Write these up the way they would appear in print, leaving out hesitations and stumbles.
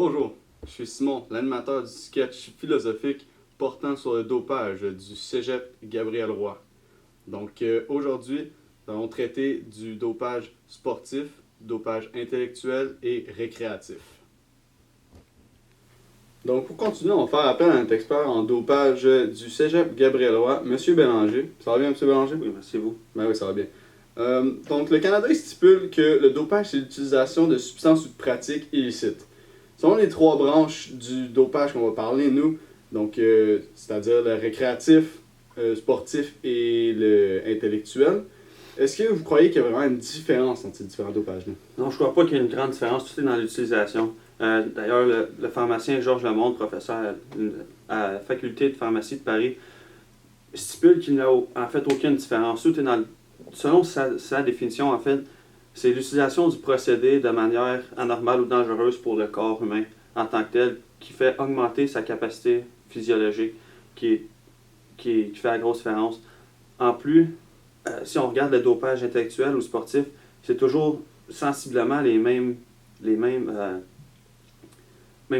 Bonjour, je suis Simon, l'animateur du sketch philosophique portant sur le dopage du Cégep Gabriel Roy. Donc aujourd'hui, nous allons traiter du dopage sportif, dopage intellectuel et récréatif. Donc pour continuer, on va faire appel à un expert en dopage du Cégep Gabriel Roy, M. Bélanger. Ça va bien, M. Bélanger? Oui, merci vous. Ben oui, ça va bien. Donc le Canada stipule que le dopage, c'est l'utilisation de substances ou de pratiques illicites. Selon les trois branches du dopage qu'on va parler, nous, donc c'est-à-dire le récréatif, sportif et le intellectuel, est-ce que vous croyez qu'il y a vraiment une différence entre ces différents dopages-là? Non, je ne crois pas qu'il y ait une grande différence, tout est dans l'utilisation. D'ailleurs, le pharmacien Georges Lemonde, professeur à la faculté de pharmacie de Paris, stipule qu'il n'y a en fait aucune différence. Tout est selon sa définition, en fait, c'est l'utilisation du procédé de manière anormale ou dangereuse pour le corps humain en tant que tel qui fait augmenter sa capacité physiologique, qui fait la grosse différence. En plus, si on regarde le dopage intellectuel ou sportif, c'est toujours sensiblement mêmes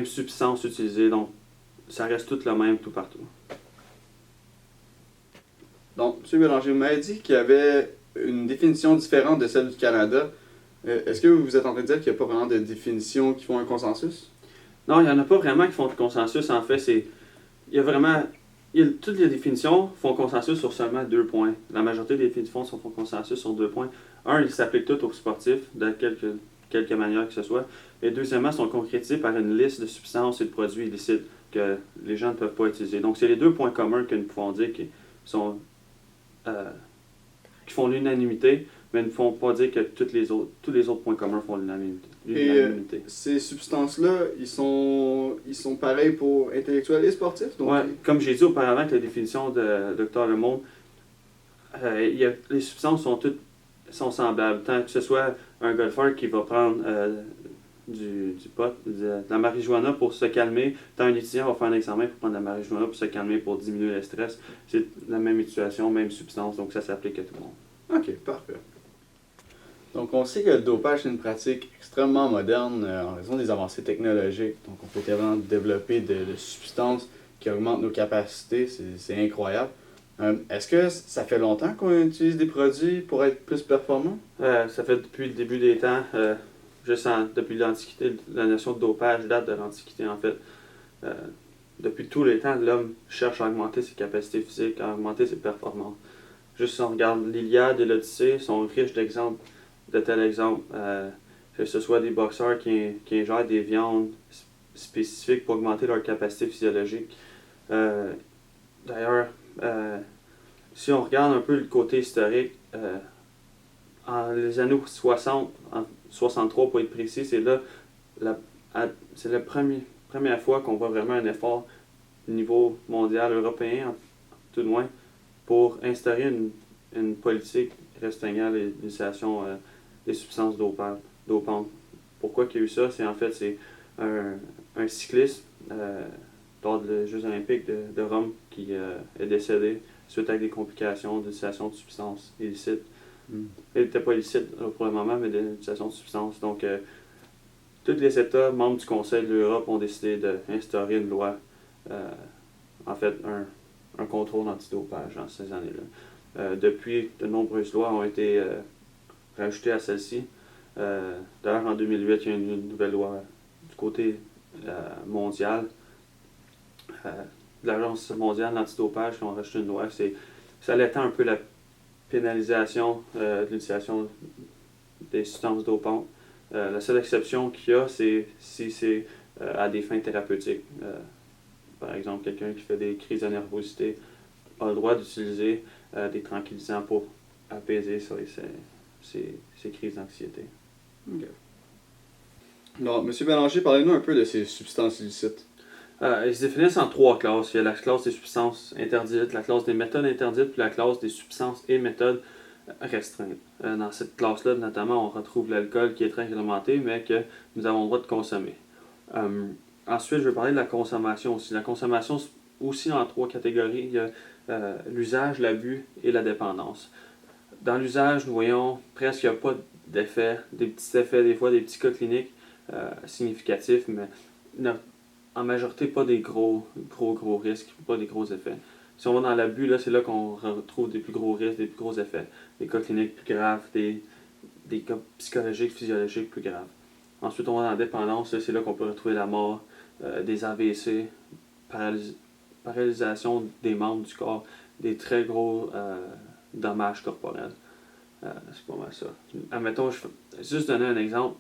substances utilisées. Donc, ça reste tout le même tout partout. Donc, M. Bélanger, vous m'avez dit qu'il y avait une définition différente de celle du Canada. Est-ce que vous êtes en train de dire qu'il n'y a pas vraiment de définition qui font un consensus? Non, il n'y en a pas vraiment qui font consensus. En fait, toutes les définitions font consensus sur seulement 2 points. La majorité des définitions font consensus sur 2 points. Un, ils s'appliquent toutes aux sportifs, de quelque manière que ce soit. Et deuxièmement, sont concrétisés par une liste de substances et de produits illicites que les gens ne peuvent pas utiliser. Donc, c'est les 2 points communs que nous pouvons dire qui font l'unanimité, mais ne font pas dire que tous les autres points communs font l'unanimité. Et ces substances-là, ils sont pareils pour intellectuels et sportifs? Donc... Ouais, comme j'ai dit auparavant avec la définition de Dr. Lemonde, les substances sont semblables. Tant que ce soit un golfeur qui va prendre du pot, de la marijuana pour se calmer, tant un étudiant va faire un examen pour prendre de la marijuana pour se calmer, pour diminuer le stress, c'est la même utilisation, même substance, donc ça s'applique à tout le monde. Ok, parfait. Donc, on sait que le dopage est une pratique extrêmement moderne en raison des avancées technologiques. Donc, on peut vraiment développer de substances qui augmentent nos capacités. C'est incroyable. Est-ce que ça fait longtemps qu'on utilise des produits pour être plus performants? Ça fait depuis le début des temps, depuis l'Antiquité. La notion de dopage date de l'Antiquité, en fait. Depuis tous les temps, l'homme cherche à augmenter ses capacités physiques, à augmenter ses performances. Juste si on regarde l'Iliade et l'Odyssée, sont riches d'exemples, de tels exemples. Que ce soit des boxeurs qui ingèrent des viandes spécifiques pour augmenter leur capacité physiologique. D'ailleurs, si on regarde un peu le côté historique, en les années 60, en 63 pour être précis, c'est la première fois qu'on voit vraiment un effort au niveau mondial, européen, tout de moins, pour instaurer une politique restreignant l'utilisation des substances dopantes. Pourquoi il y a eu ça? C'est un cycliste lors des Jeux olympiques de Rome qui est décédé suite à des complications d'utilisation de substances illicites. Il n'était pas illicite pour le moment, mais d'utilisation de substances. Donc, tous les États membres du Conseil de l'Europe ont décidé d'instaurer une loi, en fait, un contrôle antidopage dans ces années-là. Depuis, de nombreuses lois ont été rajoutées à celle-ci. D'ailleurs, en 2008, il y a une nouvelle loi du côté mondial. L'Agence mondiale d'antidopage qui ont rajouté une loi. Ça l'étend un peu la pénalisation de l'utilisation des substances dopantes. La seule exception qu'il y a, c'est si c'est à des fins thérapeutiques. Par exemple, quelqu'un qui fait des crises de nervosité a le droit d'utiliser des tranquillisants pour apaiser ses crises d'anxiété. Okay. Donc, M. Bélanger, parlez-nous un peu de ces substances illicites. Ils se définissent en 3 classes. Il y a la classe des substances interdites, la classe des méthodes interdites, puis la classe des substances et méthodes restreintes. Dans cette classe-là, notamment, on retrouve l'alcool qui est très réglementé, mais que nous avons le droit de consommer. Ensuite, je vais parler de la consommation aussi. La consommation aussi en 3 catégories. Il y a l'usage, l'abus et la dépendance. Dans l'usage, nous voyons presque qu'il n'y a pas d'effets, des petits effets, des fois des petits cas cliniques significatifs, mais en majorité pas des gros risques, pas des gros effets. Si on va dans l'abus, là, c'est là qu'on retrouve des plus gros risques, des plus gros effets. Des cas cliniques plus graves, des cas psychologiques, physiologiques plus graves. Ensuite, on va dans la dépendance, là, c'est là qu'on peut retrouver la mort, des AVC, paralysation des membres du corps, des très gros dommages corporels. C'est pas mal ça. Admettons, je vais juste donner un exemple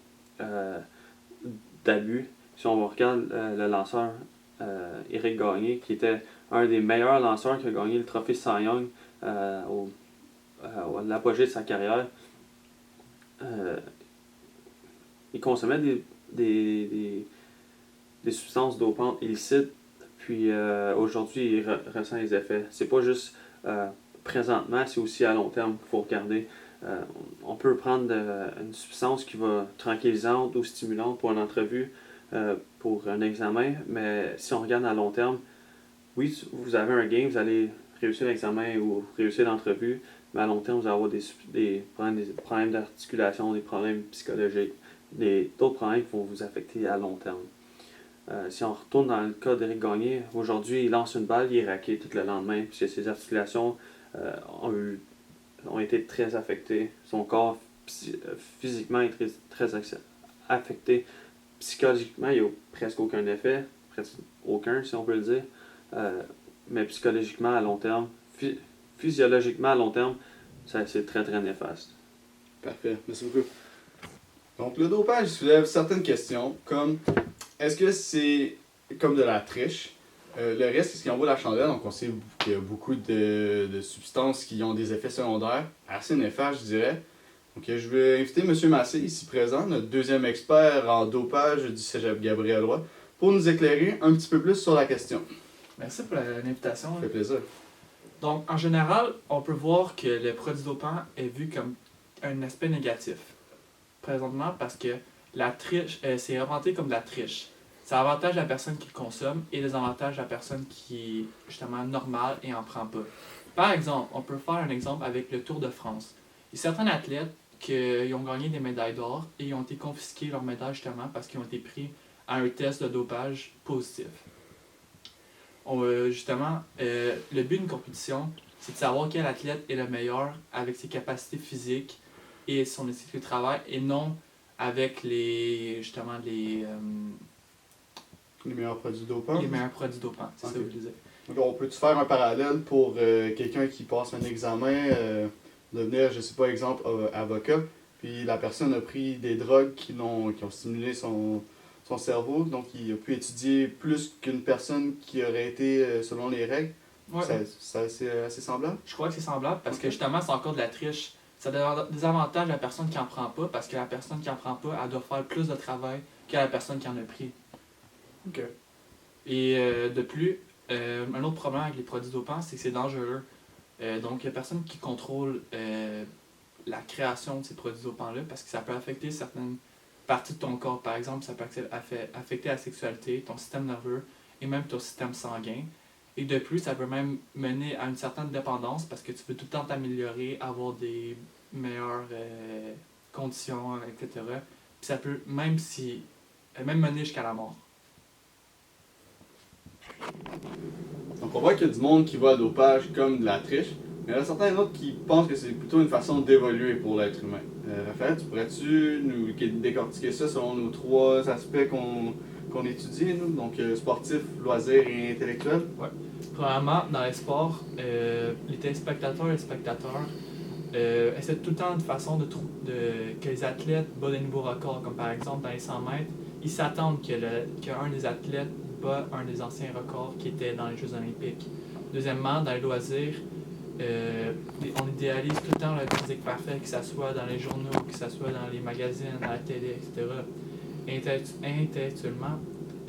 d'abus. Si on regarde le lanceur Éric Gagné, qui était un des meilleurs lanceurs qui a gagné le trophée Cy Young à l'apogée de sa carrière, il consommait des substances dopantes illicites, puis aujourd'hui il ressent les effets. C'est pas juste présentement, c'est aussi à long terme qu'il faut regarder. On peut prendre une substance qui va tranquillisante ou stimulante pour une entrevue, pour un examen, mais si on regarde à long terme, oui, vous avez un gain, vous allez réussir l'examen ou réussir l'entrevue, mais à long terme, vous allez avoir des problèmes d'articulation, des problèmes psychologiques, d'autres problèmes qui vont vous affecter à long terme. Si on retourne dans le cas d'Éric Gagné, aujourd'hui, il lance une balle, il est raqué tout le lendemain, puisque ses articulations ont été très affectées. Son corps physiquement est très affecté. Psychologiquement, il n'y a presque aucun effet, presque aucun si on peut le dire. Mais psychologiquement à long terme, physiologiquement à long terme, c'est très très néfaste. Parfait, merci beaucoup. Donc le dopage soulève certaines questions, comme est-ce que c'est comme de la triche? Le reste, est-ce qu'il en vaut la chandelle? Donc on sait qu'il y a beaucoup de substances qui ont des effets secondaires assez néfastes, je dirais. Donc je vais inviter M. Massé, ici présent, notre deuxième expert en dopage du Cégep Gabriel-Roy, pour nous éclairer un petit peu plus sur la question. Merci pour l'invitation. Ça fait plaisir. Donc, en général, on peut voir que le produit dopant est vu comme un aspect négatif. Présentement, parce que la triche, c'est représenté comme de la triche. Ça avantage la personne qui le consomme et désavantage la personne qui est justement normale et en prend pas. Par exemple, on peut faire un exemple avec le Tour de France. Il y a certains athlètes qui ont gagné des médailles d'or et ils ont été confisqués leurs médailles justement parce qu'ils ont été pris à un test de dopage positif. Le but d'une compétition, c'est de savoir quel athlète est le meilleur avec ses capacités physiques et son éthique de travail et non avec les meilleurs produits dopants. Les meilleurs produits dopants, c'est ça que je disais. Donc on peut-tu faire un parallèle pour quelqu'un qui passe un examen, devenir, je sais pas, exemple, avocat, puis la personne a pris des drogues qui ont stimulé son cerveau, donc il a pu étudier plus qu'une personne qui aurait été selon les règles. Ouais. C'est assez semblable? Je crois que c'est semblable parce que justement c'est encore de la triche. Ça désavantage la personne qui en prend pas parce que la personne qui en prend pas, elle doit faire plus de travail que la personne qui en a pris. Ok. Et de plus, un autre problème avec les produits dopants, c'est que c'est dangereux. Donc il y a personne qui contrôle la création de ces produits dopants-là parce que ça peut affecter certaines partie de ton corps. Par exemple, ça peut affecter la sexualité, ton système nerveux et même ton système sanguin. Et de plus, ça peut même mener à une certaine dépendance parce que tu veux tout le temps t'améliorer, avoir des meilleures conditions, etc. Puis ça peut même mener jusqu'à la mort. Donc on voit qu'il y a du monde qui voit le dopage comme de la triche, mais il y en a certains autres qui pensent que c'est plutôt une façon d'évoluer pour l'être humain. Raphaël, pourrais-tu nous décortiquer ça selon nos trois aspects qu'on étudie, nous? Donc sportif, loisir et intellectuel? Ouais. Premièrement, dans les sports, les téléspectateurs et les spectateurs essaient tout le temps de façon que les athlètes battent des nouveaux records, comme par exemple dans les 100 mètres, ils s'attendent qu'un des athlètes bat un des anciens records qui était dans les Jeux olympiques. Deuxièmement, dans les loisirs, on idéalise tout le temps le physique parfait, que ce soit dans les journaux, que ce soit dans les magazines, à la télé, etc. Intellectuellement,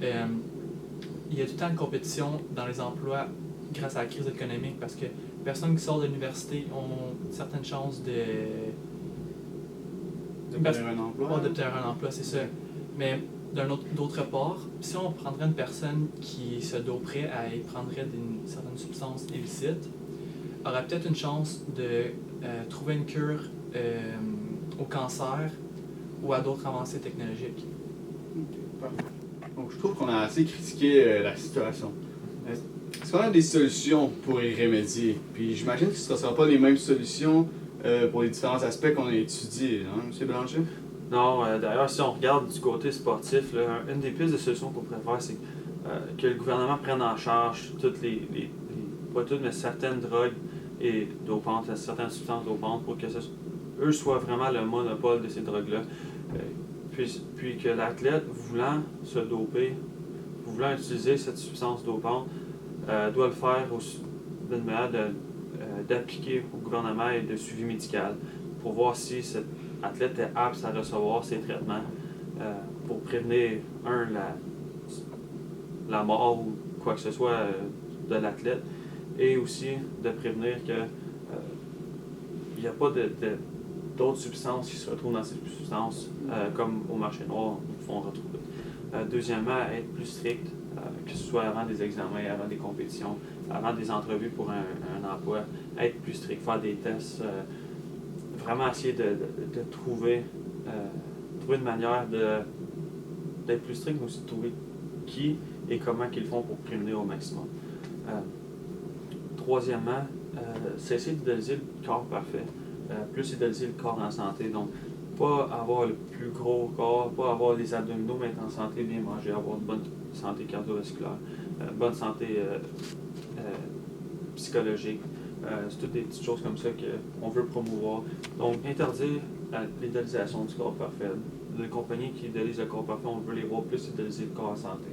il y a tout le temps une compétition dans les emplois grâce à la crise économique parce que les personnes qui sortent de l'université ont certaines chances d'obtenir un emploi. D'obtenir un emploi, c'est ça. Mais d'autre part, si on prendrait une personne qui se doperait et prendrait certaines substances illicites, aurait peut-être une chance de trouver une cure au cancer ou à d'autres avancées technologiques. Parfait. Donc, je trouve qu'on a assez critiqué la situation. Est-ce qu'on a des solutions pour y remédier? Puis j'imagine que ce ne sera pas les mêmes solutions pour les différents aspects qu'on a étudiés, hein, M. Blanchet? Non, d'ailleurs, si on regarde du côté sportif, là, une des pistes de solutions qu'on pourrait faire, c'est que le gouvernement prenne en charge toutes pas toutes, mais certaines drogues et dopantes, certaines substances dopantes pour que eux soient vraiment le monopole de ces drogues-là. Puis que l'athlète voulant se doper, voulant utiliser cette substance dopante, doit le faire d'une manière d'appliquer au gouvernement et de suivi médical pour voir si cet athlète est apte à recevoir ces traitements pour prévenir, la mort ou quoi que ce soit de l'athlète, et aussi de prévenir que il n'y a pas d'autres substances qui se retrouvent dans ces substances, comme au marché noir, nous font retrouver. Deuxièmement, être plus strict, que ce soit avant des examens, avant des compétitions, avant des entrevues pour un emploi, être plus strict, faire des tests, vraiment essayer de trouver une manière d'être plus strict, mais aussi de trouver qui et comment qu'ils font pour prévenir au maximum. Troisièmement, cesser d'idéaliser le corps parfait, plus idéaliser le corps en santé. Donc, pas avoir le plus gros corps, pas avoir les abdominaux, mais être en santé, bien manger, avoir une bonne santé cardiovasculaire, bonne santé psychologique. C'est toutes des petites choses comme ça qu'on veut promouvoir. Donc, interdire l'idéalisation du corps parfait. Les compagnies qui idéalisent le corps parfait, on veut les voir plus idéaliser le corps en santé.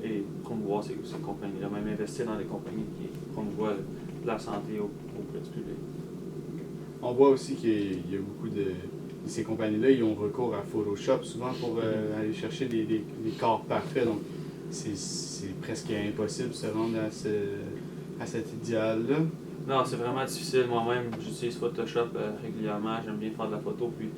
Et promouvoir ces compagnies-là, même investir dans des compagnies qui promouvoient la santé auprès du public. On voit aussi qu'il y a beaucoup de ces compagnies-là, ils ont recours à Photoshop souvent pour aller chercher des corps parfaits. Donc, c'est presque impossible de se rendre à cet idéal-là. Non, c'est vraiment difficile. Moi-même, j'utilise Photoshop régulièrement. J'aime bien faire de la photo. Puis,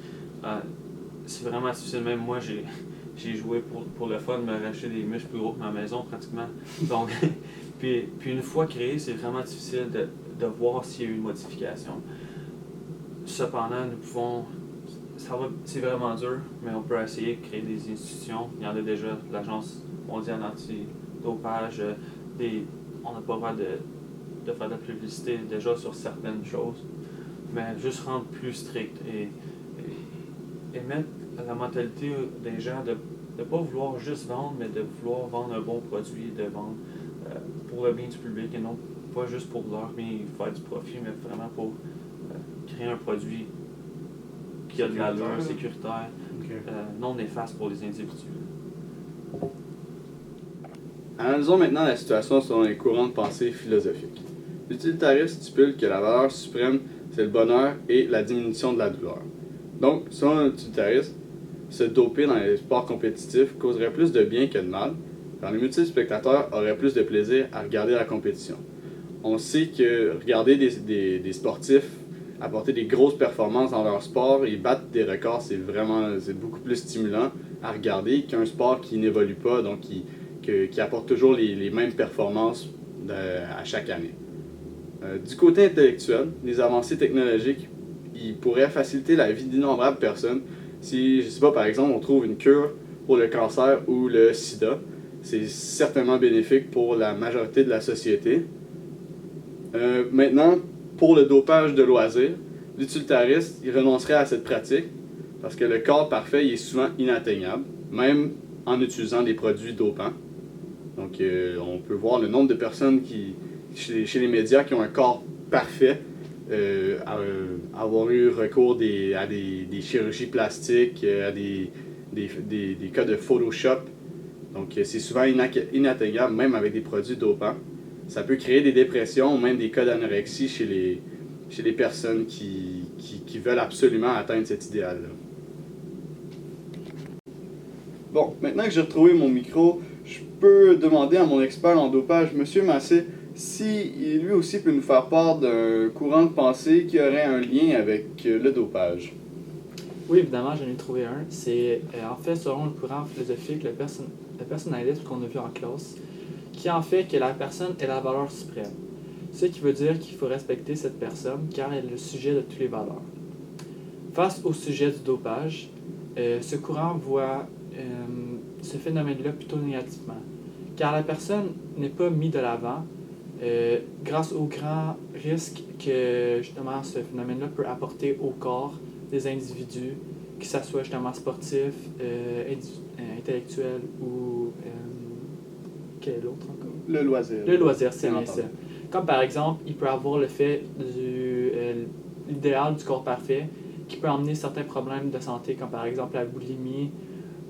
c'est vraiment difficile. Même moi, j'ai joué pour le fun, me racheter des muscles plus gros que ma maison pratiquement. Donc, puis une fois créé, c'est vraiment difficile de voir s'il y a eu une modification. Cependant, nous pouvons. C'est vraiment dur, mais on peut essayer de créer des institutions. Il y en a déjà, l'Agence mondiale anti-dopage. On n'a pas le droit de faire de la publicité déjà sur certaines choses, mais juste rendre plus strict et mettre la mentalité des gens de ne pas vouloir juste vendre, mais de vouloir vendre un bon produit, de vendre pour le bien du public et non pas juste pour leur bien faire du profit, mais vraiment pour créer un produit qui a de l'allure, sécuritaire, non néfaste pour les individus. Analysons maintenant la situation selon les courants de pensée philosophiques. L'utilitariste stipule que la valeur suprême, c'est le bonheur et la diminution de la douleur. Donc, selon l'utilitariste, se doper dans les sports compétitifs causerait plus de bien que de mal, car les multispectateurs auraient plus de plaisir à regarder la compétition. On sait que regarder des sportifs apporter des grosses performances dans leur sport et battre des records, c'est beaucoup plus stimulant à regarder qu'un sport qui n'évolue pas, donc qui apporte toujours les mêmes performances à chaque année. Du côté intellectuel, les avancées technologiques ils pourraient faciliter la vie d'innombrables personnes. Si, je sais pas, par exemple, on trouve une cure pour le cancer ou le sida, c'est certainement bénéfique pour la majorité de la société. Maintenant, pour le dopage de loisirs, l'utilitariste il renoncerait à cette pratique parce que le corps parfait il est souvent inatteignable, même en utilisant des produits dopants. Donc, on peut voir le nombre de personnes chez les médias qui ont un corps parfait, avoir eu recours à des chirurgies plastiques, à des cas de Photoshop. Donc, c'est souvent inatteignable, même avec des produits dopants. Ça peut créer des dépressions, même des cas d'anorexie chez les personnes qui veulent absolument atteindre cet idéal-là. Bon, maintenant que j'ai retrouvé mon micro, je peux demander à mon expert en dopage, M. Massé, si lui aussi peut nous faire part d'un courant de pensée qui aurait un lien avec le dopage. Oui, évidemment, j'en ai trouvé un. C'est en fait, selon le courant philosophique, le personnalisme qu'on a vu en classe, qui en fait que la personne est la valeur suprême. Ce qui veut dire qu'il faut respecter cette personne car elle est le sujet de toutes les valeurs. Face au sujet du dopage, ce courant voit ce phénomène-là plutôt négativement, car la personne n'est pas mise de l'avant grâce aux grands risques que justement ce phénomène-là peut apporter au corps des individus, que ce soit justement sportif, intellectuel ou quel autre encore? Le loisir. Le loisir, c'est Bien bien ça. entendu. Comme par exemple, il peut avoir le fait de l'idéal du corps parfait qui peut emmener certains problèmes de santé, comme par exemple la boulimie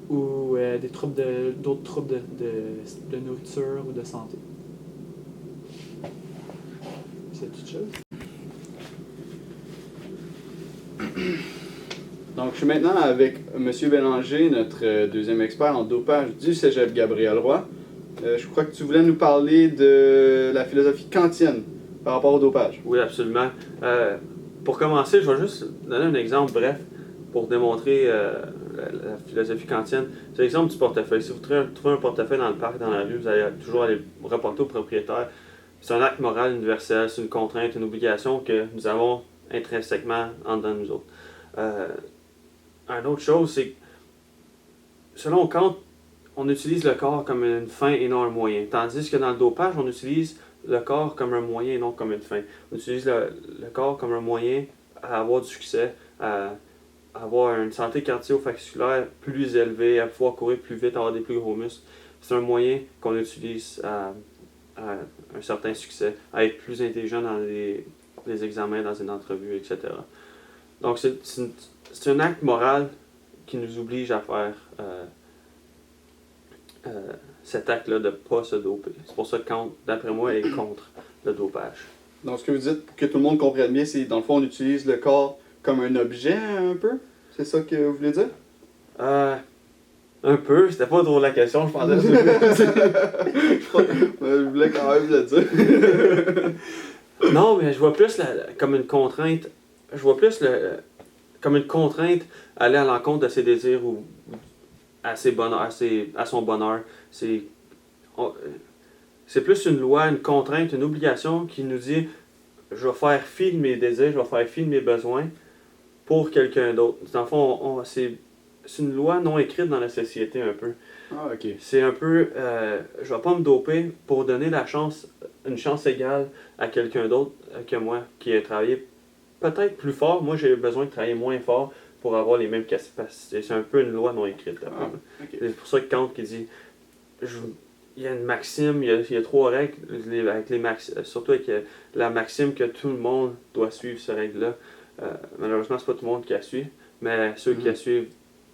ou d'autres troubles de nourriture ou de santé. C'est toute chose. Donc, je suis maintenant avec M. Bélanger, notre deuxième expert en dopage du Cégep Gabriel-Roy. Je crois que tu voulais nous parler de la philosophie kantienne par rapport au dopage. Oui, absolument. Pour commencer, je vais juste donner un exemple bref pour démontrer la philosophie kantienne. C'est l'exemple du portefeuille. Si vous trouvez un portefeuille dans le parc, dans la rue, vous allez toujours aller reporter au propriétaire. C'est un acte moral universel, c'est une contrainte, une obligation que nous avons intrinsèquement en dedans de nous autres. Une autre chose, c'est que selon Kant, on utilise le corps comme une fin et non un moyen. Tandis que dans le dopage, on utilise le corps comme un moyen et non comme une fin. On utilise le corps comme un moyen à avoir du succès, à avoir une santé cardiovasculaire plus élevée, à pouvoir courir plus vite, avoir des plus gros muscles. C'est un moyen qu'on utilise à un certain succès, à être plus intelligent dans les examens, dans une entrevue, etc. Donc c'est un acte moral qui nous oblige à faire cet acte-là de ne pas se doper. C'est pour ça que Kant, d'après moi, est contre le dopage. Donc, ce que vous dites, pour que tout le monde comprenne bien, c'est dans le fond, on utilise le corps comme un objet un peu? C'est ça que vous voulez dire? Un peu, c'était pas trop la question, je pensais. Je voulais quand même le dire. Non, mais je vois plus comme une contrainte. Je vois plus comme une contrainte aller à l'encontre de ses désirs ou à son bonheur. C'est plus une loi, une contrainte, une obligation qui nous dit je vais faire fi de mes désirs, je vais faire fi de mes besoins pour quelqu'un d'autre. Dans le fond, c'est une loi non écrite dans la société un peu. Ah, ok. C'est un peu, je vais pas me doper pour donner une chance égale à quelqu'un d'autre que moi, qui a travaillé peut-être plus fort. Moi, j'ai besoin de travailler moins fort pour avoir les mêmes capacités. C'est un peu une loi non écrite. Okay. C'est pour ça que Kant qui dit, il y a une maxime, il y a 3 règles, surtout avec la maxime que tout le monde doit suivre cette règle-là. Malheureusement, c'est pas tout le monde qui la suit, mais ceux qui la suivent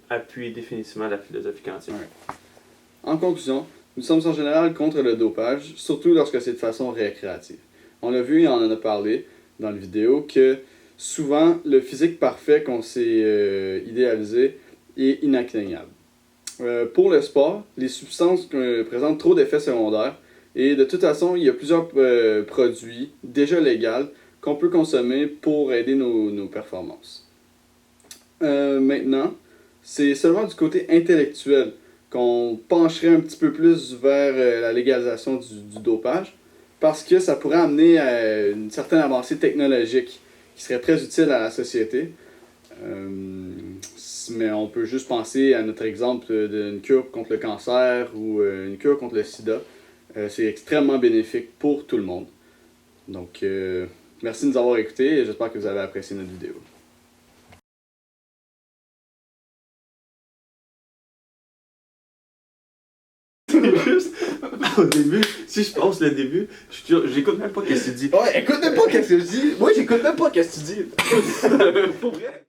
appuient définitivement la philosophie kantienne. Ouais. En conclusion, nous sommes en général contre le dopage, surtout lorsque c'est de façon récréative. On l'a vu et on en a parlé dans la vidéo que souvent le physique parfait qu'on s'est idéalisé est inatteignable. Pour le sport, les substances présentent trop d'effets secondaires et de toute façon, il y a plusieurs produits déjà légaux qu'on peut consommer pour aider nos performances. Maintenant, c'est seulement du côté intellectuel qu'on pencherait un petit peu plus vers la légalisation du dopage parce que ça pourrait amener à une certaine avancée technologique qui serait très utile à la société. Mais on peut juste penser à notre exemple d'une cure contre le cancer ou une cure contre le sida. C'est extrêmement bénéfique pour tout le monde. Donc, merci de nous avoir écoutés et j'espère que vous avez apprécié notre vidéo. Au début, si je pense le début, j'écoute même pas ce que tu dis. Ouais, écoute même pas qu'est-ce que je dis. Moi, j'écoute même pas qu'est-ce que tu dis. Pour vrai.